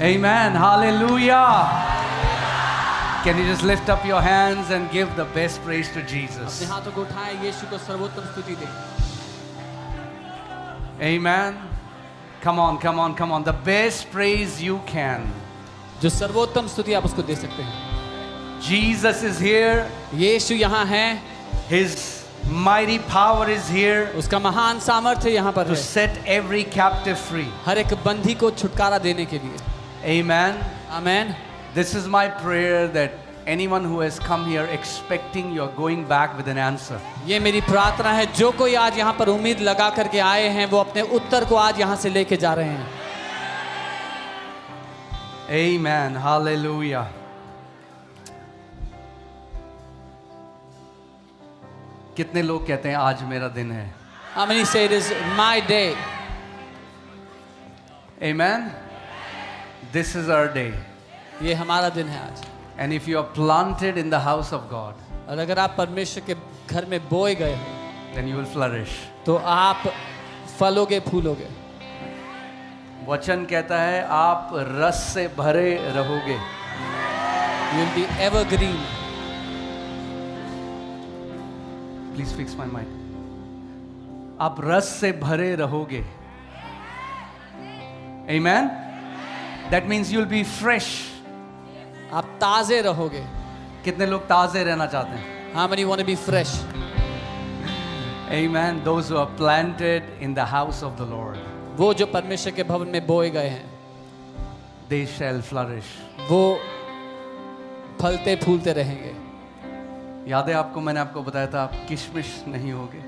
Amen. Hallelujah. Can you just lift up your hands and give the best praise to Jesus? अपने हाथों को उठाएं, यीशु को सर्वोत्तम स्तुति दें। Amen. Come on, come on, come on. The best praise you can. जो सर्वोत्तम स्तुति आप उसको दे सकते हैं। Jesus is here. यीशु यहाँ है। His mighty power is here उसका महान सामर्थ्य यहाँ पर to है, set every captive free. हर एक बंदी को छुटकारा देने के लिए। Amen. Amen. This is my prayer that anyone who has come here expecting you're going back with an answer. ये मेरी प्रार्थना है, जो कोई आज यहाँ पर उम्मीद लगा करके आए हैं वो अपने उत्तर को आज यहाँ से लेके जा रहे हैं। Amen. Hallelujah. कितने लोग कहते हैं आज मेरा दिन है? How many say it is my day? Amen. This is our day. ये हमारा दिन है आज। And if you are planted in the house of God, और अगर आप परमेश्वर के घर में बोए गए हो then you will flourish. तो आप फलोगे फूलोगे। वचन कहता है आप रस से भरे रहोगे। You will be evergreen. Please fix my mic. आप रस से भरे रहोगे। Amen. That means you'll be fresh. आप ताजे रहोगे। कितने लोग ताजे रहना चाहते हैं? How many want to be fresh? Amen. Those who are planted in the house of the Lord, वो जो परमेश्वर के भवन में बोए गए हैं they shall flourish. वो फलते फूलते रहेंगे। याद है आपको, मैंने आपको बताया था आप किशमिश नहीं होगे,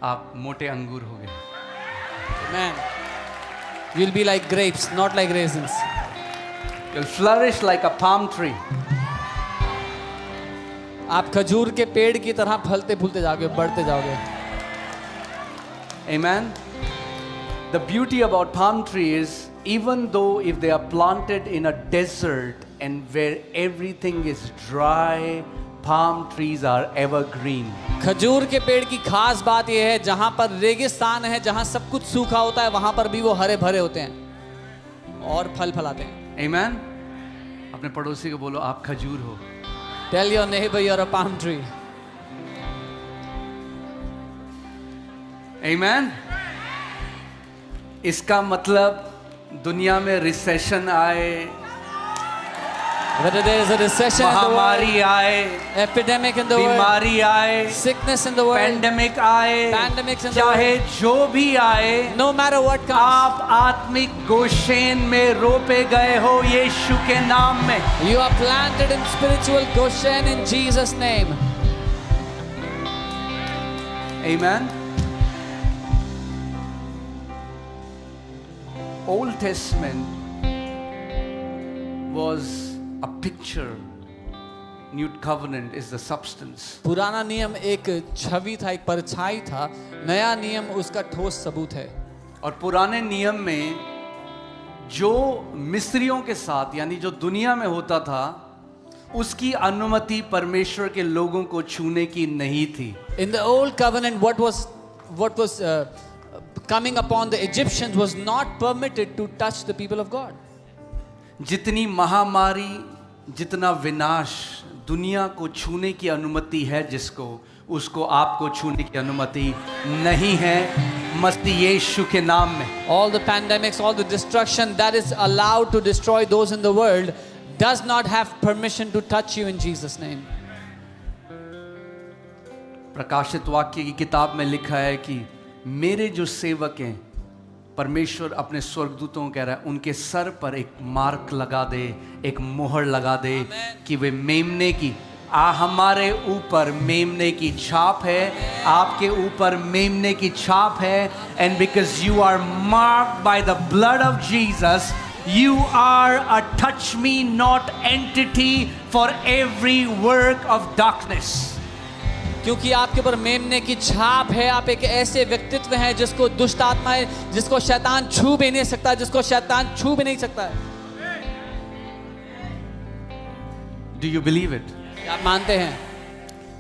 आप मोटे अंगूर होगे। Man, you'll be like grapes, not like raisins. You'll flourish like a palm tree. आप खजूर के पेड़ की तरह फलते फूलते जाओगे, बढ़ते जाओगे। Amen. The beauty about palm tree is, even though if they are planted in a desert and where everything is dry, palm trees are evergreen. खजूर के पेड़ की खास बात यह है, जहां पर रेगिस्तान है, जहां सब कुछ सूखा होता है, वहां पर भी वो हरे भरे होते हैं और फल फलाते हैं। Amen. अपने पड़ोसी को बोलो आप खजूर हो। Tell your neighbor you're a palm tree. Amen. इसका मतलब दुनिया में रिसेशन आए, Whether there is a recession in the महामारी world, आए, epidemic in the world, बीमारी आए, sickness in the world, pandemic आए, pandemics in the चाहे world, जो भी आए, no matter what comes, आप आत्मिक गोशेन में रोपे गए हो यीशु के नाम में। you are planted in spiritual Goshen in Jesus' name. Amen. Old Testament was a picture. New covenant is the substance. पुराना नियम एक छवि था, एक परछाई था, नया नियम उसका ठोस सबूत है। और पुराने नियम में जो मिस्रियों के साथ यानी जो दुनिया में होता था, उसकी अनुमति परमेश्वर के लोगों को छूने की नहीं थी। In the old covenant, what was coming upon the Egyptians was not permitted to touch the people of God. जितनी महामारी, जितना विनाश दुनिया को छूने की अनुमति है जिसको, उसको आपको छूने की अनुमति नहीं है मसीह यीशु के नाम में। All the pandemics, all the destruction that is allowed to destroy those in the world does not have permission to touch you in Jesus' name. प्रकाशित वाक्य की किताब में लिखा है कि मेरे जो सेवक हैं, परमेश्वर अपने स्वर्गदूतों को कह रहा है उनके सर पर एक मार्क लगा दे, एक मोहर लगा दे कि वे मेमने की हमारे ऊपर मेमने की छाप है, आपके ऊपर मेमने की छाप है। And because you are marked by the blood of Jesus, you are a touch me not entity for every work of darkness. क्योंकि आपके ऊपर मेमने की छाप है, आप एक ऐसे व्यक्तित्व हैं जिसको दुष्ट आत्माएं, जिसको शैतान छू भी नहीं सकता, जिसको शैतान छू भी नहीं सकता है। Do you believe it? आप मानते हैं?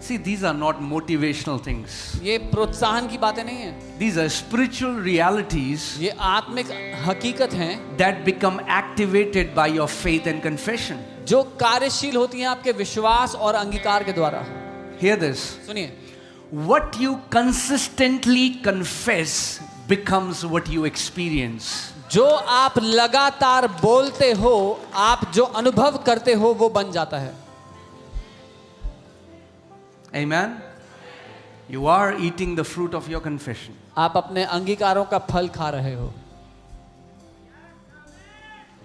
See, these are not motivational things. ये प्रोत्साहन की बातें नहीं है, These are spiritual realities ये आत्मिक हकीकत हैं that become activated by your faith and confession. जो कार्यशील होती हैं आपके विश्वास और अंगीकार के द्वारा। Hear this. सुनिए, What you consistently confess becomes what you experience. जो आप लगातार बोलते हो, आप जो अनुभव करते हो वो बन जाता है। Amen. You are eating the fruit of your confession. आप अपने अंगीकारों का फल खा रहे हो।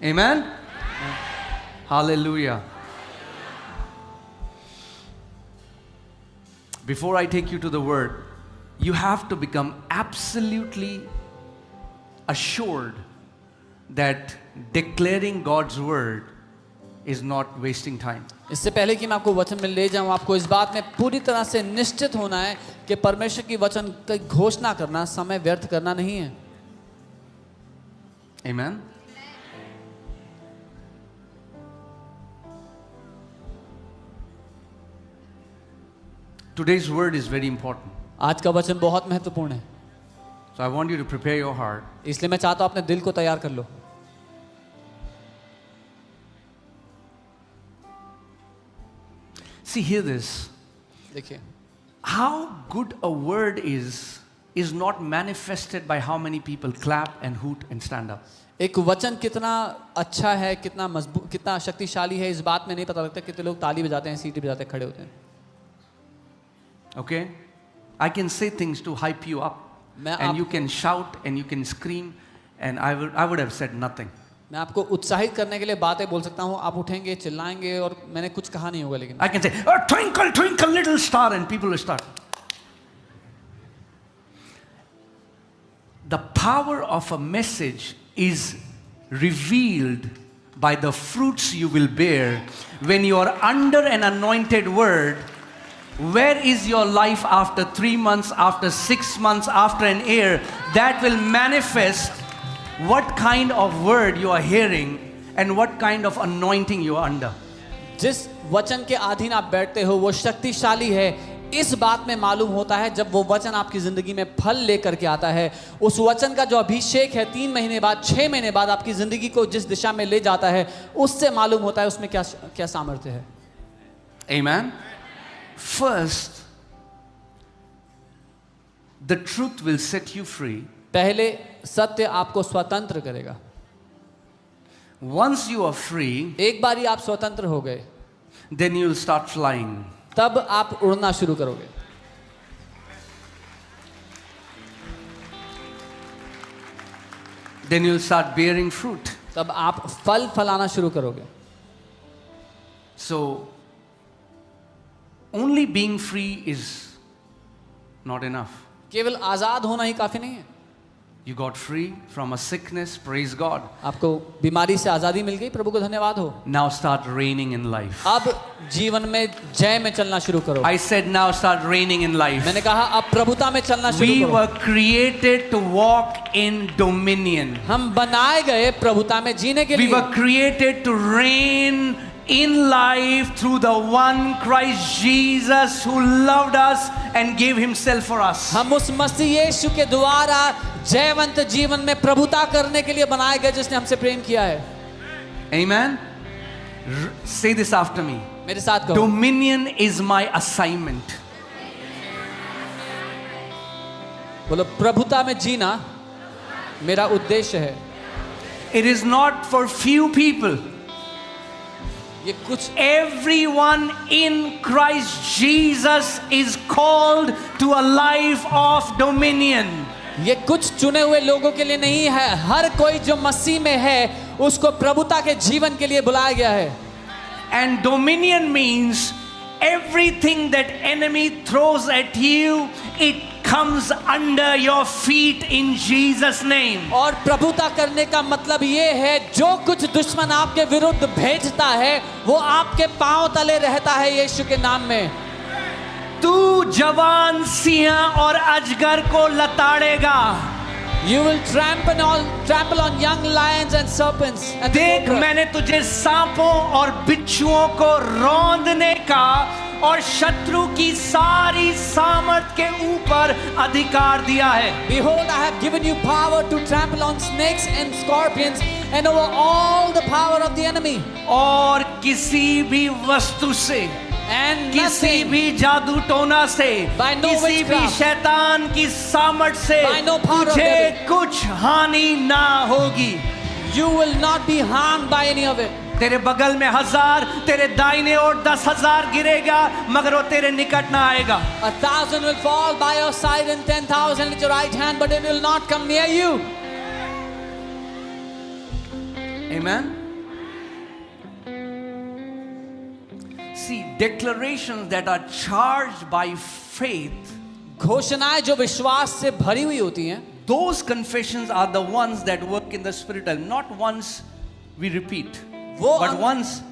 Amen. Hallelujah. Before I take you to the word, you have to become absolutely assured that declaring God's word is not wasting time. इससे पहले कि मैं आपको वचन में ले जाऊं, आपको इस बात में पूरी तरह से निश्चित होना है कि परमेश्वर की वचन की घोषणा करना समय व्यर्थ करना नहीं है। Amen. Today's word is very important. आज का वचन बहुत महत्वपूर्ण है, So I want you to prepare your heart. इसलिए मैं चाहता हूं अपने दिल को तैयार कर लो। See, hear this. देखिए, How good a word is not manifested by how many people clap and hoot and stand up. एक वचन कितना अच्छा है, कितना मजबूत, कितना शक्तिशाली है, इस बात में नहीं पता लगता। कितने लोग ताली बजाते हैं, सीटी बजाते हैं, खड़े होते हैं। Okay? I can say things to hype you up. मैं And आप- you can shout and you can scream, and I would have said nothing. मैं आपको उत्साहित करने के लिए बातें बोल सकता हूँ, आप उठेंगे, चिल्लाएंगे और मैंने कुछ कहा नहीं होगा, लेकिन I can say, oh, twinkle, twinkle, little star, and people will start. The power of a message is revealed by the fruits you will bear when you are under an anointed word. Where is your life after 3 months, after 6 months, after an year? That will manifest what kind of word you are hearing and what kind of anointing you are under. जिस वचन के अधीन आप बैठते हो वो शक्तिशाली है। इस बात में मालूम होता है जब वो वचन आपकी जिंदगी में फल लेकर के आता है। उस वचन का जो अभिषेक है 3 महीने बाद, 6 महीने बाद आपकी जिंदगी को जिस दिशा में ले जाता है, उससे मालूम होता है उसमें क्या क्या सामर्थ्य है। Amen. First, the truth will set you free. पहले सत्य आपको स्वतंत्र करेगा। Once you are free, एक बारी आप स्वतंत्र हो गए, then you will start flying. तब आप उड़ना शुरू करोगे। Then you will start bearing fruit. तब आप फल फलाना शुरू करोगे। So, only being free is not enough. केवल आजाद होना ही काफी नहीं है। You got free from a sickness, praise God. आपको बीमारी से आजादी मिल गई, प्रभु को धन्यवाद हो। Now start reigning in life. अब जीवन में जय में चलना शुरू करो। I said now start reigning in life. मैंने कहा अब प्रभुता में चलना शुरू We करो। were created to walk in dominion. हम बनाए गए प्रभुता में जीने के We लिए। were created to reign in life through the one Christ Jesus who loved us and gave himself for us. हम उस मसीह यीशु के द्वारा जयवंत जीवन में प्रभुता करने के लिए बनाए गए, जिसने हमसे प्रेम किया है। Amen. Say this after me. मेरे साथ कहो, Dominion is my assignment. बोलो, प्रभुता में जीना मेरा उद्देश्य है। It is not for few people. ये कुछ Everyone in Christ Jesus is called to a life of dominion. ये कुछ चुने हुए लोगों के लिए नहीं है, हर कोई जो मसीह में है उसको प्रभुता के जीवन के लिए बुलाया गया है। And dominion means everything that enemy throws at you, it comes under your feet in Jesus name. और प्रभुता करने का मतलब ये है, जो कुछ दुश्मन आपके विरुद्ध भेजता है वो आपके पांव तले रहता है यीशु के नाम में। तू जवान सिंह और अजगर को लताड़ेगा। You will trample on young lions and serpents and देख, cobra. मैंने तुझे सांपों और बिच्छुओं को रौंदने का और शत्रु की सारी सामर्थ के ऊपर अधिकार दिया है। Behold, I have given you power to trample on snakes and scorpions and over all the power of the enemy. और किसी भी वस्तु से, And किसी nothing, भी जादू टोना से, By no किसी भी witchcraft, शैतान की सामर्थ से by no power of तुझे devil, कुछ हानि ना होगी। you will not be harmed by any of it. तेरे बगल में 1000, तेरे दाहिने ओर 10,000 गिरेगा, मगर वो तेरे निकट ना आएगा। 1,000 will fall by your side and 10,000 at your right hand, but it will not come near you. Amen. See, declarations that are charged by faith, घोषणाएं जो विश्वास से भरी हुई होती हैं, those confessions are the ones that work in the spirit realm, not ones we repeat, वो but ones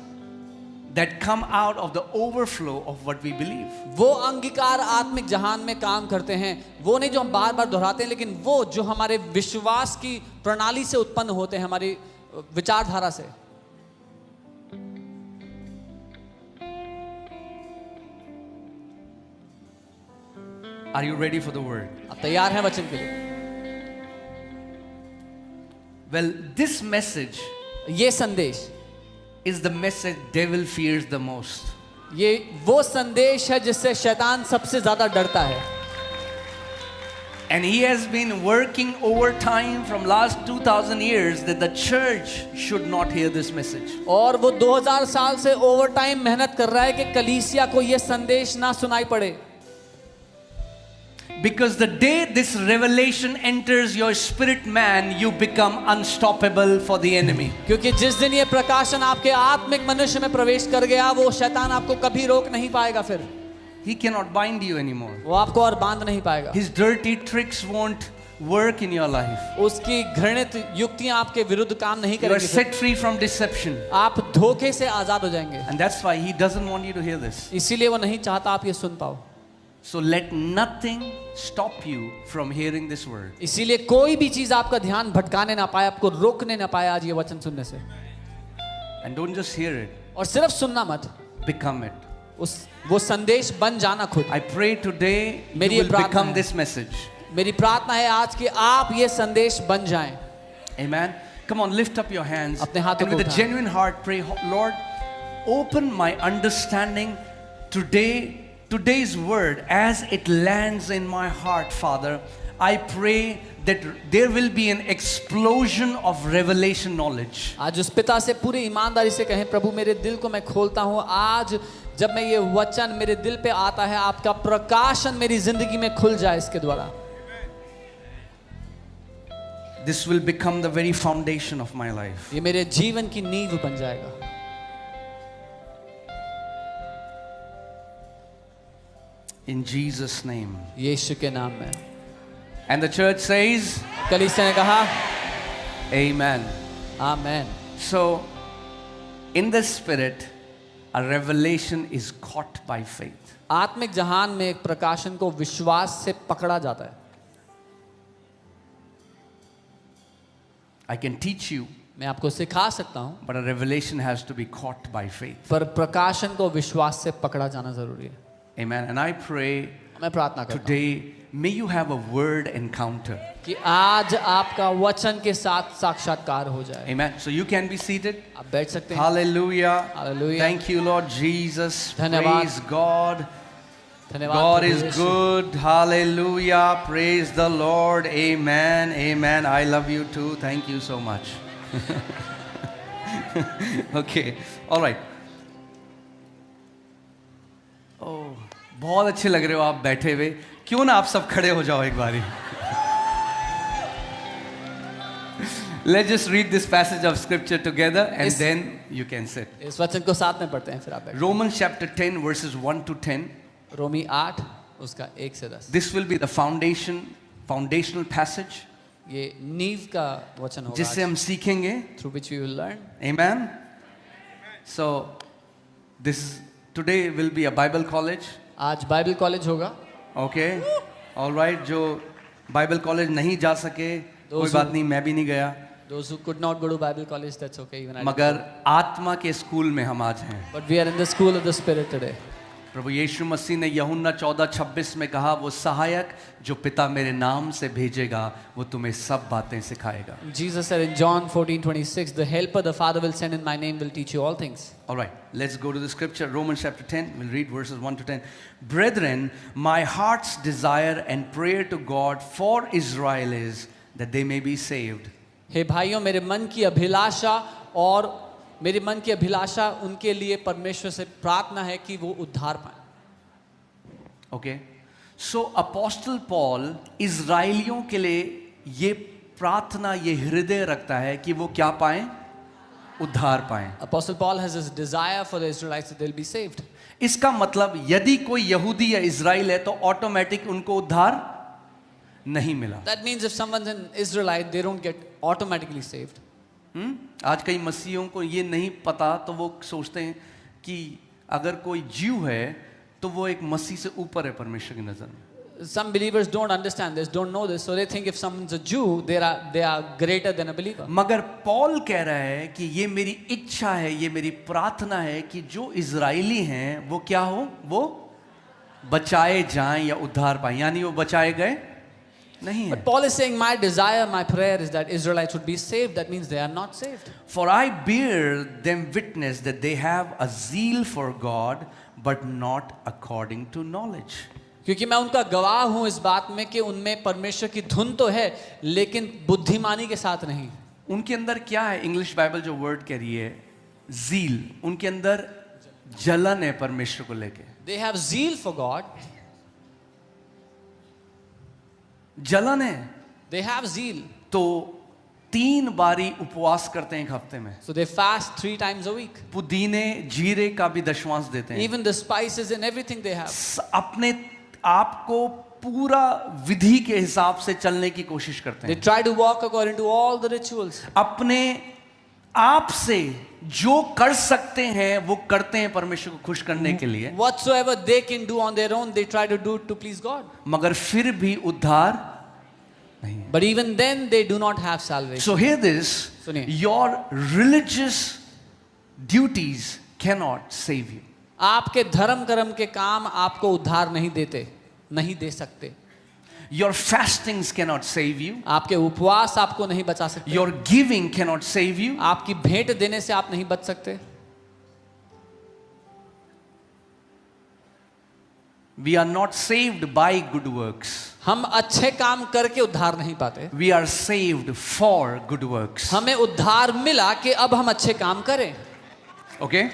that come out of the overflow of what we believe. वो अंगीकार आत्मिक जहान में काम करते हैं, वो नहीं जो हम बार बार दोहराते हैं, लेकिन वो जो हमारे विश्वास की प्रणाली से उत्पन्न होते हैं, हमारी विचारधारा से। Are you ready for the word? आप तैयार हैं वचन के लिए? Well, this message ये संदेश, is the message devil fears the most. ये वो संदेश है जिससे शैतान सबसे ज्यादा डरता है। And he has been working overtime from last 2000 years that the church should not hear this message. और वो 2000 साल से ओवर टाइम मेहनत कर रहा है कि कलीसिया को ये संदेश ना सुनाई पड़े। Because the day this revelation enters your spirit man, you become unstoppable for the enemy. क्योंकि जिस दिन ये प्रकाशन आपके आत्मिक मनुष्य में प्रवेश कर गया, वो शैतान आपको कभी रोक नहीं पाएगा। फिर He cannot bind you anymore. वो आपको और बांध नहीं पाएगा। His dirty tricks won't work in your life. उसकी घृणित युक्तियां आपके विरुद्ध काम नहीं You are करेंगी। set free from deception. आप धोखे से आजाद हो जाएंगे। And that's why he doesn't want you to hear this. इसीलिए वो नहीं चाहता आप ये सुन पाओ। So let nothing stop you from hearing this word. इसीलिए कोई भी चीज आपका ध्यान भटकाने ना पाए, आपको रोकने ना पाए आज ये वचन सुनने से। And don't just hear it, और सिर्फ सुनना मत, become it. वो संदेश बन जाना खुद। I pray today you मेरी ये will प्रार्थना become है। this message. मेरी प्रार्थना है आज कि आप ये संदेश बन जाएं। Amen. Come on, lift up your hands. अपने हाथों And with को a उठाएं। genuine heart pray, Lord, open my understanding today's word as it lands in my heart, Father. I pray that there will be an explosion of revelation knowledge. आज उस पिता से पूरी ईमानदारी से कहें, प्रभु मेरे दिल को मैं खोलता हूँ, आज जब मैं ये वचन मेरे दिल पे आता है, आपका प्रकाशन मेरी जिंदगी में खुल जाए इसके द्वारा। This will become the very foundation of my life. ये मेरे जीवन की नींव बन जाएगा। In Jesus' name. यीशु के नाम में। And the church says, कलीसिया ने कहा Amen. Amen. So, in the spirit, a revelation is caught by faith. आत्मिक जहान में एक प्रकाशन को विश्वास से पकड़ा जाता है। I can teach you, मैं आपको सिखा सकता हूँ, but a revelation has to be caught by faith. पर प्रकाशन को विश्वास से पकड़ा जाना जरूरी है। Amen. And I pray मैं प्रार्थना करता हूँ today, may you have a word encounter. कि आज आपका वचन के साथ साक्षात्कार हो जाए। Amen. So you can be seated. आप बैठ सकते हैं। Hallelujah. Hallelujah. Thank you, Lord Jesus. धन्यवाद। Praise God. धन्यवाद God Prabhu is Yeshu. good. Hallelujah. Praise the Lord. Amen. Amen. I love you too. Thank you so much. Okay. All right. Oh, बहुत अच्छे लग रहे हो आप बैठे हुए। क्यों ना आप सब खड़े हो जाओ एक बारी। Let's just read this passage of scripture together and then you can sit. इस वचन को साथ में पढ़ते हैं, फिर आप बैठ। Romans chapter 10 verses 1 to 10. रोमी 8 उसका 1 से 10। This will be the foundational passage ये नींव का वचन होगा जिससे हम सीखेंगे। through which we will learn। Amen. So today will be a Bible college. आज बाइबल कॉलेज होगा। Okay. All right. जो बाइबल कॉलेज नहीं जा सके कोई बात नहीं, मैं भी नहीं गया, Those who could not go to Bible college, that's okay. Even I didn't मगर go. आत्मा के स्कूल में हम आज हैं। But we are in the school of the Spirit today. प्रभु यीशु मसीह ने यूहन्ना 14:26 में कहा, वो सहायक जो पिता मेरे नाम से भेजेगा वो तुम्हें सब बातें सिखाएगा. Jesus said in John 14:26, the helper the Father will send in my name will teach you all things. All right, let's go to the scripture, Romans chapter 10. We'll read verses 1 to 10. Brethren, my heart's desire and prayer to God for Israel is that they may be saved. हे भाइयों, मेरे मन की अभिलाषा और मेरे मन की अभिलाषा उनके लिए परमेश्वर से प्रार्थना है कि वो उद्धार पाएं. Okay, so Apostle Paul इज़राइलियों के लिए ये प्रार्थना, ये हृदय रखता है कि वो क्या पाएं? उद्धार पाएं. Apostle Paul has this desire for the Israelites that they'll be saved. इसका मतलब यदि कोई यहूदी या इज़राइल है तो ऑटोमेटिक उनको उद्धार नहीं मिला. That means if someone's an Israelite, they don't get automatically saved. आज कई मसीहियों को ये नहीं पता, तो वो सोचते हैं कि अगर कोई ज्यू है तो वो एक मसीह से ऊपर है परमेश्वर की नजर में. Some believers don't understand this, don't know this, so they think if someone's a Jew, they are greater than a believer. मगर पॉल कह रहा है कि ये मेरी इच्छा है, ये मेरी प्रार्थना है कि जो इजरायली हैं वो क्या हो, वो बचाए जाएं या उद्धार पाएं. यानी वो बचाए गए नहीं है. But Paul is saying, my desire, my prayer is that Israelites would be saved. That means they are not saved. For I bear them witness that they have a zeal for God, but not according to knowledge. क्योंकि मैं उनका गवाह हूं इस बात में कि उनमें परमेश्वर की धुन तो है, लेकिन बुद्धिमानी के साथ नहीं. उनके अंदर क्या है? इंग्लिश बाइबल जो वर्ड कह रही है zeal, उनके अंदर जलन है परमेश्वर को लेके. They have zeal for God. जलन है. They have zeal. तो 3 बारी उपवास करते हैं एक हफ्ते में. So they fast 3 times a week. पुदीने जीरे का भी दशमांश देते हैं. Even the spices and everything they have. अपने आप को पूरा विधि के हिसाब से चलने की कोशिश करते They हैं. try to walk according to all the rituals. अपने आप से जो कर सकते हैं वो करते हैं परमेश्वर को खुश करने के लिए. Whatsoever they can do on their own, they try to do it to please God. मगर फिर भी उद्धार नहीं है. But even then, they do not have salvation. So hear this, सुनिए. your religious duties cannot save you. आपके धर्म कर्म के काम आपको उद्धार नहीं देते, नहीं दे सकते. Your fastings cannot save you. आपके उपवास आपको नहीं बचा सकते. Your giving cannot save you. आपकी भेंट देने से आप नहीं बच सकते. We are not saved by good works. हम अच्छे काम करके उद्धार नहीं पाते. We are saved for good works. हमें उद्धार मिला कि अब हम अच्छे काम करें. Okay?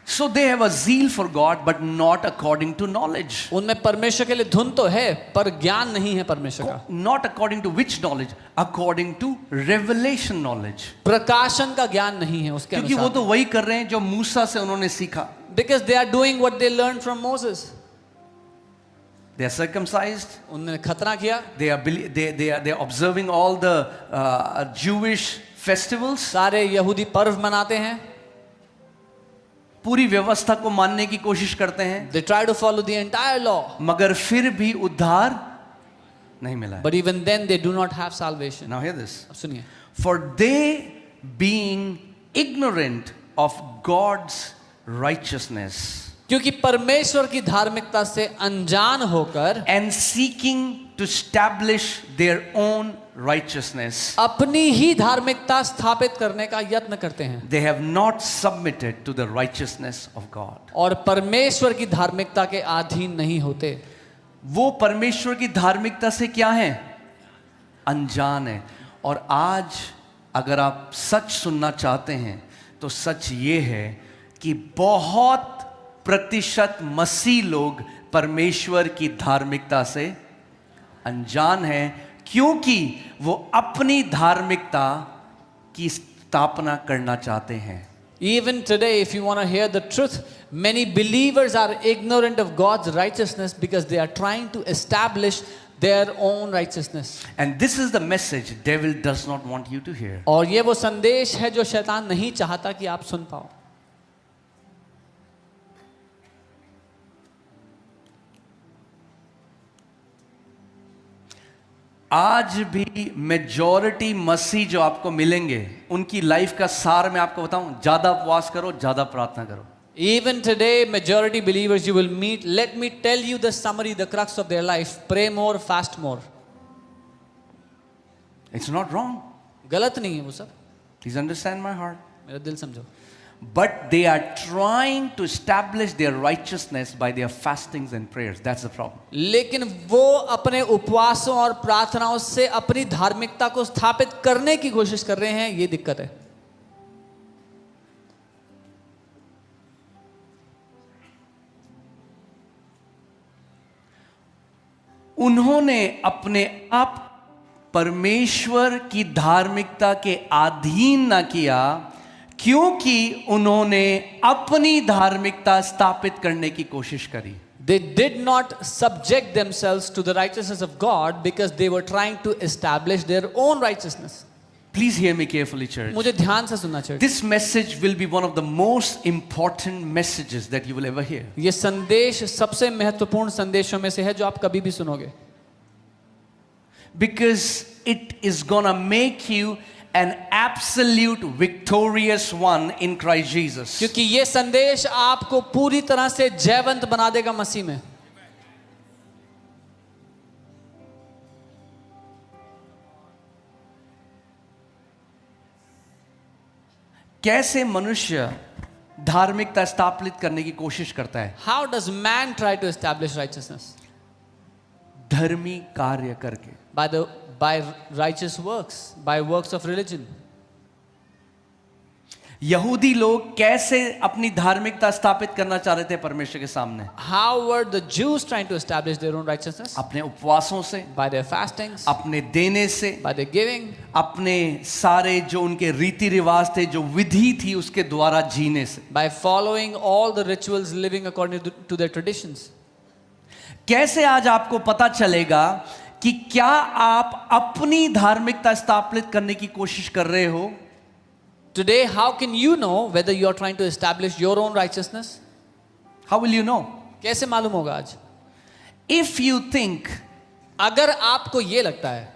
So they have a zeal for God, but not according to knowledge. उनमें परमेश्वर के लिए धुन तो है, पर ज्ञान नहीं है परमेश्वर का. Not according to which knowledge? According to revelation knowledge. प्रकाशन का ज्ञान नहीं है उसके क्योंकि वो अनुसार. तो वही कर रहे हैं जो मूसा से उन्होंने सीखा. Because they are doing what they learned from Moses. They are circumcised. उन्होंने खतना किया. They are observing all the Jewish festivals. सारे यहूदी पर्व मनाते हैं. पूरी व्यवस्था को मानने की कोशिश करते हैं. They try to follow the entire law. मगर फिर भी उद्धार नहीं मिला है. But even then they do not have salvation. Now hear this. अब सुनिए. For they being ignorant of God's righteousness क्योंकि परमेश्वर की धार्मिकता से अनजान होकर and seeking to establish their own righteousness, अपनी ही धार्मिकता स्थापित करने का यत्न करते हैं. they have not submitted to the righteousness of God. और परमेश्वर की धार्मिकता के अधीन नहीं होते. वो परमेश्वर की धार्मिकता से क्या है? अनजान है. और आज अगर आप सच सुनना चाहते हैं तो सच ये है कि बहुत प्रतिशत मसीह लोग परमेश्वर की धार्मिकता से अनजान हैं, क्योंकि वो अपनी धार्मिकता की स्थापना करना चाहते हैं. Even today, if you want to hear the truth, many believers are ignorant of God's righteousness because they are trying to establish their own righteousness. And this is the message devil does not want you to hear. और ये वो संदेश है जो शैतान नहीं चाहता कि आप सुन पाओ. आज भी मेजॉरिटी मसीह जो आपको मिलेंगे उनकी लाइफ का सार मैं आपको बताऊं, ज्यादा उपवास करो, ज्यादा प्रार्थना करो. Even today, majority believers you will meet, let me tell you the summary, the crux of their life. Pray more, fast more. It's not wrong. गलत नहीं है वो सब. Please understand my heart. मेरा दिल समझो. But they are trying to establish their righteousness by their fastings and prayers. That's the problem. लेकिन वो अपने उपवासों और प्रार्थनाओं से अपनी धार्मिकता को स्थापित करने की कोशिश कर रहे हैं, ये दिक्कत है. उन्होंने अपने आप परमेश्वर की धार्मिकता के अधीन ना किया, क्योंकि उन्होंने अपनी धार्मिकता स्थापित करने की कोशिश करी. They did not subject themselves to the righteousness of God because they were trying to establish their own righteousness. Please hear me carefully, church. मुझे ध्यान से सुनना चाहिए. This message will be one of the most important messages that you will ever hear. ये संदेश सबसे महत्वपूर्ण संदेशों में से है जो आप कभी भी सुनोगे. Because it is gonna make you an absolute victorious one in Christ Jesus. क्योंकि ये संदेश आपको पूरी तरह से जयवंत बना देगा मसीह में. कैसे मनुष्य धार्मिकता स्थापित करने की कोशिश करता है? How does man try to establish righteousness? धर्मी कार्य करके. By righteous works, by works of religion. यहूदी लोग कैसे अपनी धार्मिकता स्थापित करना चाह रहे थे परमेश्वर के सामने? How were the Jews trying to establish their own righteousness? अपने उपवासों से, By their fastings, अपने देने से, by their giving, अपने सारे जो उनके रीति रिवाज थे, जो विधि थी, उसके द्वारा जीने से. by following all the rituals, living according to their traditions. कैसे आज आपको पता चलेगा कि क्या आप अपनी धार्मिकता स्थापित करने की कोशिश कर रहे हो? Today, how can you know whether you are trying to establish your own righteousness? How will you know? कैसे मालूम होगा आज? If you think अगर आपको ये लगता है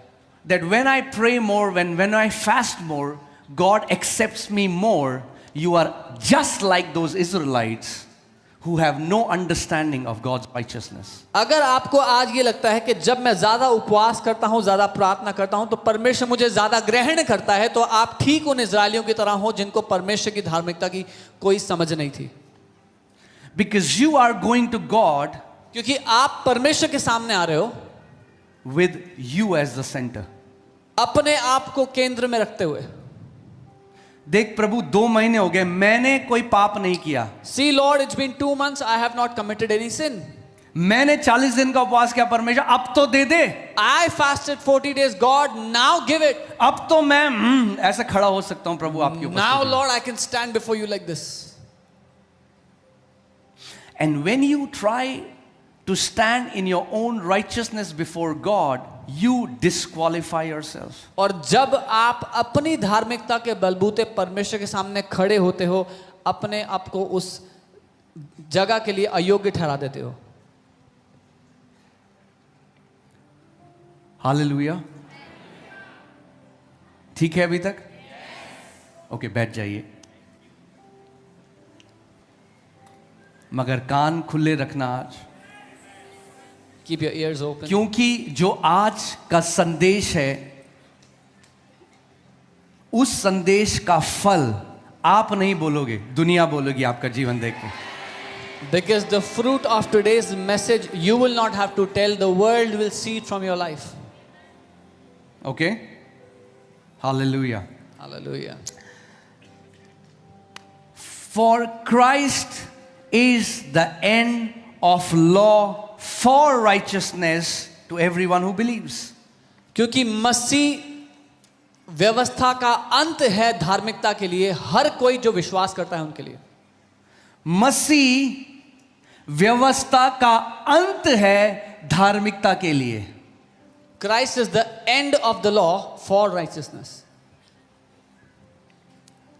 that when I pray more, when I fast more, God accepts me more, you are just like those Israelites who have no understanding of God's righteousness. अगर आपको आज ये लगता है कि जब मैं ज्यादा उपवास करता हूं, ज्यादा प्रार्थना करता हूं, तो परमेश्वर मुझे ज्यादा ग्रहण करता है, तो आप ठीक उन इजरायलियों की तरह हो जिनको परमेश्वर की धार्मिकता की कोई समझ नहीं थी. Because you are going to God क्योंकि आप परमेश्वर के सामने आ रहे हो with you as the center. अपने आप को केंद्र में रखते हुए. देख प्रभु, 2 महीने हो गए, मैंने कोई पाप नहीं किया. See Lord, it's been 2 months, I have not committed any sin. मैंने 40 दिन का उपवास किया, परमेश्वर अब तो दे दे. I fasted 40 days, God, now give it. अब तो मैं ऐसे खड़ा हो सकता हूं प्रभु आपकी उपस्थिति Now में. Lord, I can stand before you like this. And when you try to stand in your own righteousness before God, you disqualify yourself. और जब आप अपनी धार्मिकता के बलबूते परमेश्वर के सामने खड़े होते हो, अपने आप को उस जगह के लिए अयोग्य ठहरा देते हो. हालेलुया. ठीक है अभी तक? ओके, बैठ जाइए. मगर कान खुले रखना आज, Keep your ears open. क्योंकि जो आज का संदेश है, उस संदेश का फल आप नहीं बोलोगे, दुनिया बोलोगी आपका जीवन देख के. Because the fruit of today's message you will not have to tell, the world will see it from your life. Okay, hallelujah. Hallelujah. For Christ is the end of law for righteousness to everyone who believes. क्योंकि मसीह व्यवस्था का अंत है धार्मिकता के लिए, हर कोई जो विश्वास करता है उनके लिए. मसीह व्यवस्था का अंत है धार्मिकता के लिए. Christ is the end of the law for righteousness.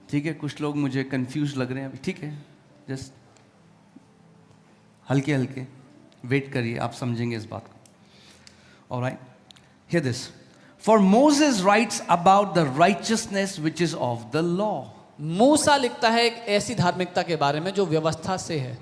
ठीक है, कुछ लोग मुझे कंफ्यूज लग रहे हैं अभी. ठीक है, जस्ट हल्के हल्के वेट करिए, आप समझेंगे इस बात को. Alright, here this. For Moses writes about the righteousness which is of the law. मूसा लिखता है एक ऐसी धार्मिकता के बारे में जो व्यवस्था से है।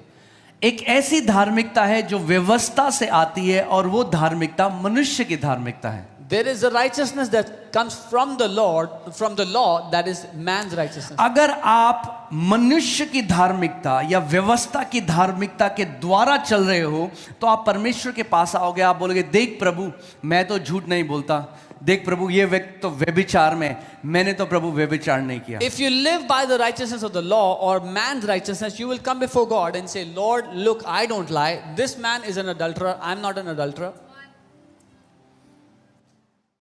एक ऐसी धार्मिकता है जो व्यवस्था से आती है और वो धार्मिकता मनुष्य की धार्मिकता है। There is a righteousness that comes from the Lord, from the law, that is man's righteousness. अगर आप मनुष्य की धार्मिकता या व्यवस्था की धार्मिकता के द्वारा चल रहे हो तो आप परमेश्वर के पास आओगे, आप बोलोगे देख प्रभु मैं तो झूठ नहीं बोलता, देख प्रभु ये व्यक्ति तो व्यभिचार में, मैंने तो प्रभु व्यभिचार नहीं किया। If you live by the righteousness of the law or man's righteousness, you will come before God and say, Lord, look, I don't lie. This man is an adulterer. I'm not an adulterer.